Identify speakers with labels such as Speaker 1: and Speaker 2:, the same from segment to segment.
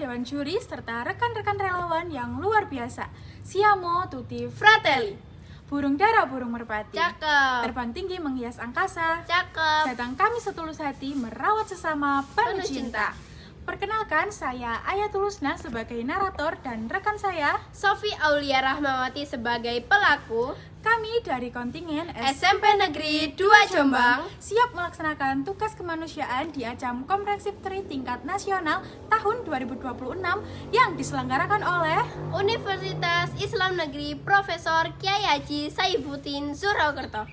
Speaker 1: Dewan Juri, serta rekan-rekan relawan yang luar biasa. Siamo tutti fratelli. Burung dara burung merpati.
Speaker 2: Cakep.
Speaker 1: Terbang tinggi menghias angkasa.
Speaker 2: Cakep.
Speaker 1: Datang kami setulus hati merawat sesama penuh cinta. Perkenalkan, saya Ayatul Husna sebagai narator dan rekan saya
Speaker 2: Sofi Aulia Rahmawati sebagai pelaku.
Speaker 1: Kami dari kontingen
Speaker 2: SMP Negeri 2 Jombang
Speaker 1: siap melaksanakan tugas kemanusiaan di ajang komprehensif TRI tingkat nasional tahun 2026 yang diselenggarakan oleh
Speaker 2: Universitas Islam Negeri Profesor Kyai Haji Saifuddin Surakarta.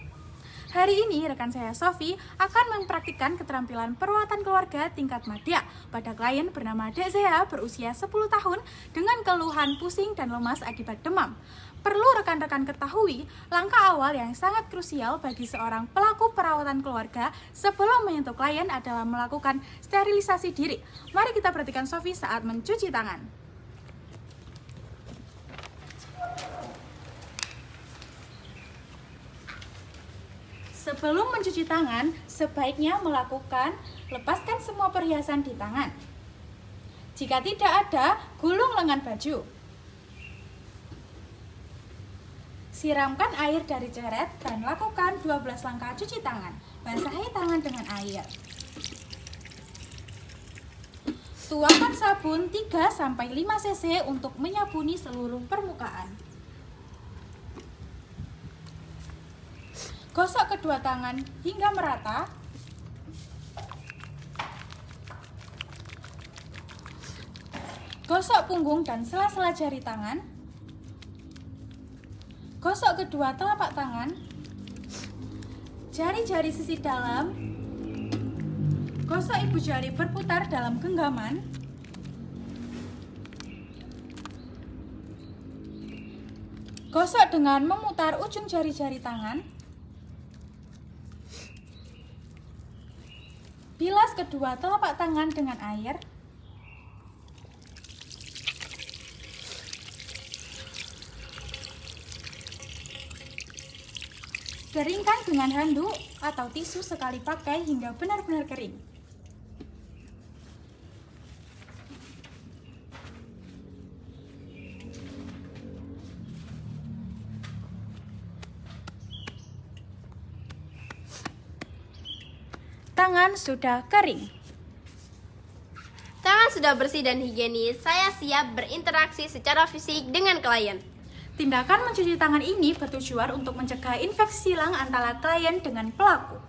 Speaker 1: Hari ini rekan saya Sofi akan mempraktikkan keterampilan perawatan keluarga tingkat madya pada klien bernama Dek Zea berusia 10 tahun dengan keluhan pusing dan lemas akibat demam. Perlu rekan-rekan ketahui, langkah awal yang sangat krusial bagi seorang pelaku perawatan keluarga sebelum menyentuh klien adalah melakukan sterilisasi diri. Mari kita perhatikan Sofi saat mencuci tangan. Sebelum mencuci tangan, sebaiknya lepaskan semua perhiasan di tangan. Jika tidak ada, gulung lengan baju. Siramkan air dari ceret dan lakukan 12 langkah cuci tangan. Basahi tangan dengan air. Tuangkan sabun 3-5 cc untuk menyabuni seluruh permukaan. Gosok kedua tangan hingga merata. Gosok punggung dan sela-sela jari tangan. Gosok kedua telapak tangan. Jari-jari sisi dalam. Gosok ibu jari berputar dalam genggaman. Gosok dengan memutar ujung jari-jari tangan. Bilas kedua telapak tangan dengan air. Keringkan dengan handuk atau tisu sekali pakai hingga benar-benar kering. Tangan sudah kering.
Speaker 2: Tangan sudah bersih dan higienis, saya siap berinteraksi secara fisik dengan klien.
Speaker 1: Tindakan mencuci tangan ini bertujuan untuk mencegah infeksi silang antara klien dengan pelaku.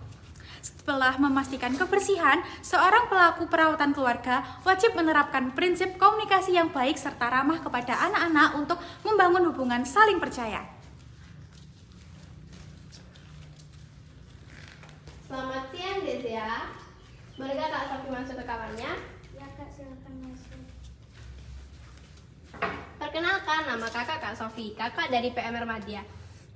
Speaker 1: Setelah memastikan kebersihan, seorang pelaku perawatan keluarga wajib menerapkan prinsip komunikasi yang baik serta ramah kepada anak-anak untuk membangun hubungan saling percaya.
Speaker 2: Selamat siang, Desya. Bolehkah Kak Sofi masuk ke kamarnya?
Speaker 3: Ya Kak, silakan masuk.
Speaker 2: Perkenalkan, nama kakak Kak Sofi, kakak dari PMR Madya.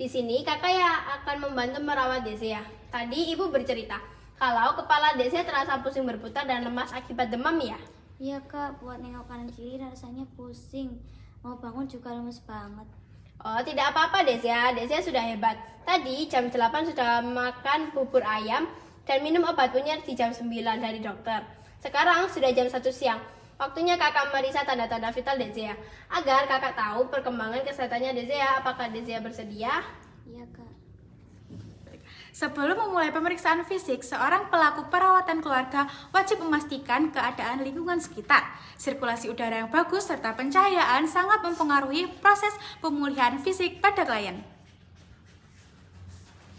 Speaker 2: Di sini kakak ya akan membantu merawat Desya. Tadi ibu bercerita kalau kepala Desya terasa pusing berputar dan lemas akibat demam ya?
Speaker 3: Iya Kak, buat nengok kanan kiri rasanya pusing. Mau bangun juga lemes banget.
Speaker 2: Oh, tidak apa-apa Desya, Desya sudah hebat. Tadi jam 8 sudah makan bubur ayam dan minum obat punyer di jam 9 dari dokter. Sekarang sudah jam 1 siang. Waktunya kakak meriksa tanda-tanda vital Desya agar kakak tahu perkembangan kesehatannya Desya. Apakah Desya bersedia?
Speaker 3: Iya Kak.
Speaker 1: Sebelum memulai pemeriksaan fisik, seorang pelaku perawatan keluarga wajib memastikan keadaan lingkungan sekitar. Sirkulasi udara yang bagus serta pencahayaan sangat mempengaruhi proses pemulihan fisik pada klien.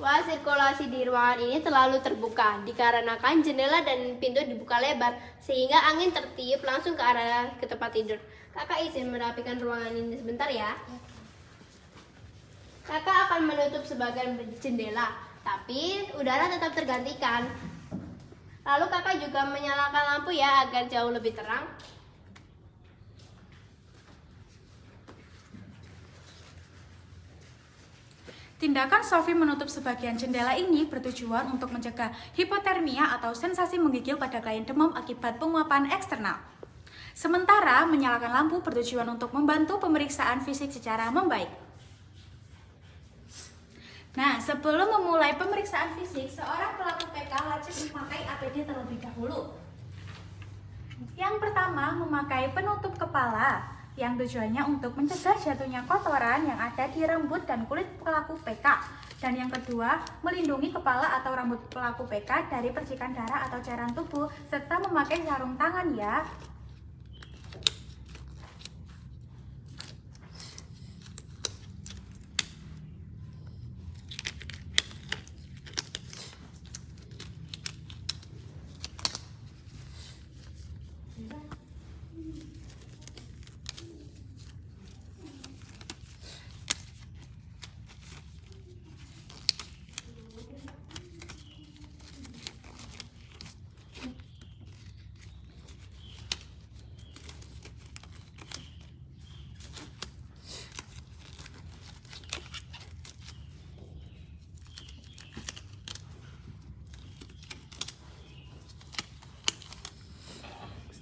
Speaker 2: Wah, sirkulasi di ruangan ini terlalu terbuka dikarenakan jendela dan pintu dibuka lebar sehingga angin tertiup langsung ke tempat tidur. Kakak izin merapikan ruangan ini sebentar ya. Kakak akan menutup sebagian jendela, tapi udara tetap tergantikan. Lalu kakak juga menyalakan lampu ya agar jauh lebih terang.
Speaker 1: Tindakan Sofi menutup sebagian jendela ini bertujuan untuk mencegah hipotermia atau sensasi menggigil pada klien demam akibat penguapan eksternal. Sementara menyalakan lampu bertujuan untuk membantu pemeriksaan fisik secara membaik. Nah, sebelum memulai pemeriksaan fisik, seorang pelaku PK wajib memakai APD terlebih dahulu. Yang pertama, memakai penutup kepala yang tujuannya untuk mencegah jatuhnya kotoran yang ada di rambut dan kulit pelaku PK. Dan yang kedua, melindungi kepala atau rambut pelaku PK dari percikan darah atau cairan tubuh serta memakai sarung tangan ya.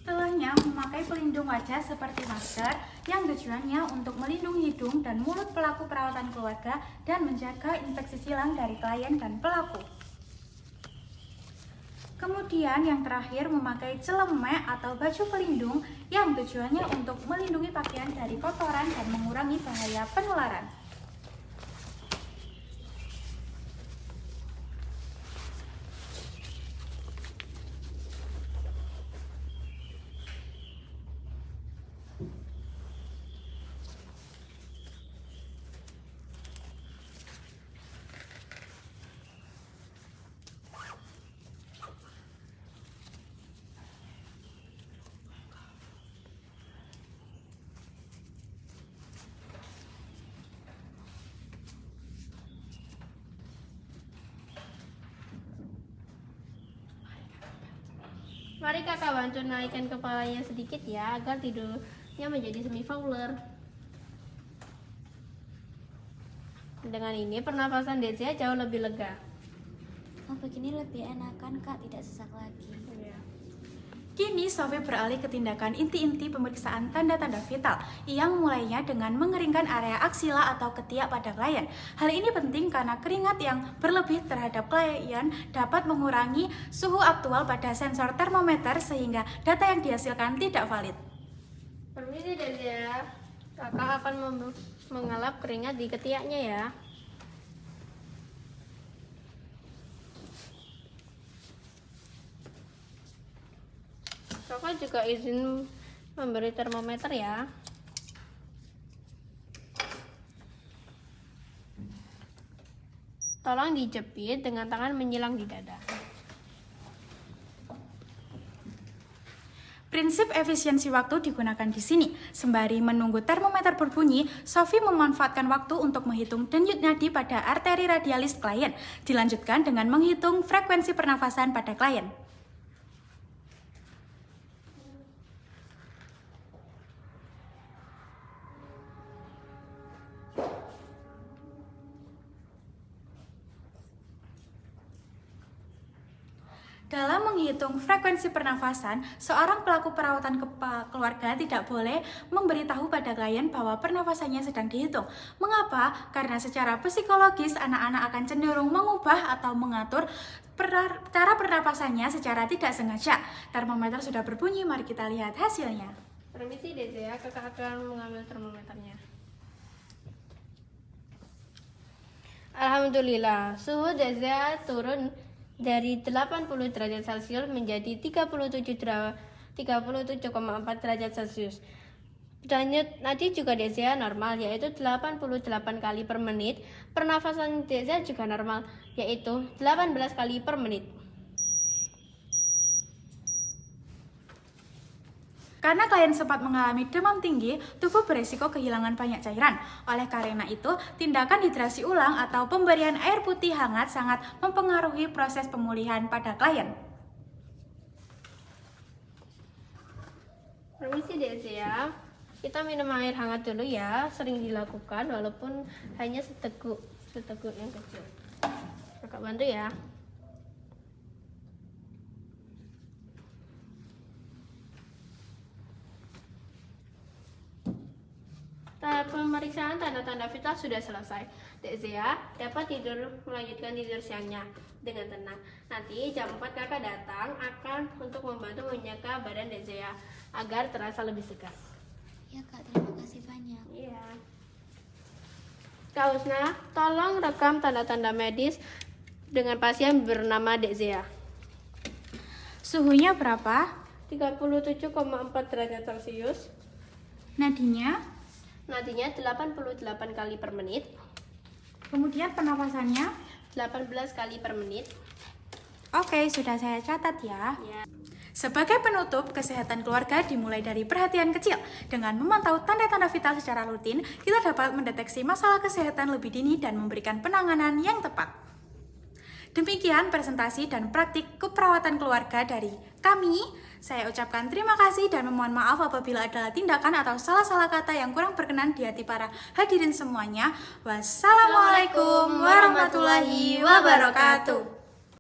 Speaker 1: Setelahnya, memakai pelindung wajah seperti masker yang tujuannya untuk melindungi hidung dan mulut pelaku perawatan keluarga dan menjaga infeksi silang dari klien dan pelaku. Kemudian yang terakhir, memakai celemek atau baju pelindung yang tujuannya untuk melindungi pakaian dari kotoran dan mengurangi bahaya penularan.
Speaker 2: Mari kakak bantu naikkan kepalanya sedikit ya, agar tidurnya menjadi semi fowler. Dengan ini pernapasan Dezia jauh lebih lega.
Speaker 3: Oh, begini lebih enakan Kak, tidak sesak lagi.
Speaker 1: Kini Sophie beralih ke tindakan inti-inti pemeriksaan tanda-tanda vital yang mulainya dengan mengeringkan area aksila atau ketiak pada klien. Hal ini penting karena keringat yang berlebih terhadap klien dapat mengurangi suhu aktual pada sensor termometer sehingga data yang dihasilkan tidak valid.
Speaker 2: Permisi Dezia, kakak akan mengelap keringat di ketiaknya ya. Kakak juga izin memberi termometer ya. Tolong dijepit dengan tangan menyilang di dada.
Speaker 1: Prinsip efisiensi waktu digunakan di sini. Sembari menunggu termometer berbunyi, Sophie memanfaatkan waktu untuk menghitung denyut nadi pada arteri radialis klien. Dilanjutkan dengan menghitung frekuensi pernafasan pada klien. Dalam menghitung frekuensi pernafasan, seorang pelaku perawatan keluarga tidak boleh memberitahu pada klien bahwa pernafasannya sedang dihitung. Mengapa? Karena secara psikologis anak-anak akan cenderung mengubah atau mengatur cara pernapasannya secara tidak sengaja. Termometer sudah berbunyi, mari kita lihat hasilnya.
Speaker 2: Permisi Dezia, kakak akan mengambil termometernya. Alhamdulillah, suhu Dezia turun dari 80 derajat Celcius menjadi 37,4 derajat Celcius. Denyut nadi juga Dezia normal, yaitu 88 kali per menit. Pernafasan Dezia juga normal, yaitu 18 kali per menit.
Speaker 1: Karena klien sempat mengalami demam tinggi, tubuh beresiko kehilangan banyak cairan. Oleh karena itu, tindakan hidrasi ulang atau pemberian air putih hangat sangat mempengaruhi proses pemulihan pada klien.
Speaker 2: Permisi Dezia, kita minum air hangat dulu ya. Sering dilakukan walaupun hanya seteguk yang kecil. Kakak bantu ya. Pemeriksaan tanda-tanda vital sudah selesai. Dek Zea dapat melanjutkan tidur siangnya dengan tenang. Nanti jam 4 kakak datang akan untuk membantu menjaga badan Dek Zea agar terasa lebih segar.
Speaker 3: Ya Kak, terima kasih banyak.
Speaker 2: Iya. Kak Husna, tolong rekam tanda-tanda medis dengan pasien bernama Dek Zea.
Speaker 1: Suhunya berapa?
Speaker 2: 37,4 derajat Celcius.
Speaker 1: Nadinya?
Speaker 2: Nadinya 88 kali per menit.
Speaker 1: Kemudian pernapasannya?
Speaker 2: 18 kali per menit.
Speaker 1: Oke, sudah saya catat ya.
Speaker 2: Ya.
Speaker 1: Sebagai penutup, kesehatan keluarga dimulai dari perhatian kecil. Dengan memantau tanda-tanda vital secara rutin, kita dapat mendeteksi masalah kesehatan lebih dini dan memberikan penanganan yang tepat. Demikian presentasi dan praktik keperawatan keluarga dari kami. Saya ucapkan terima kasih dan memohon maaf apabila ada tindakan atau salah-salah kata yang kurang berkenan di hati para hadirin semuanya. Wassalamualaikum warahmatullahi wabarakatuh.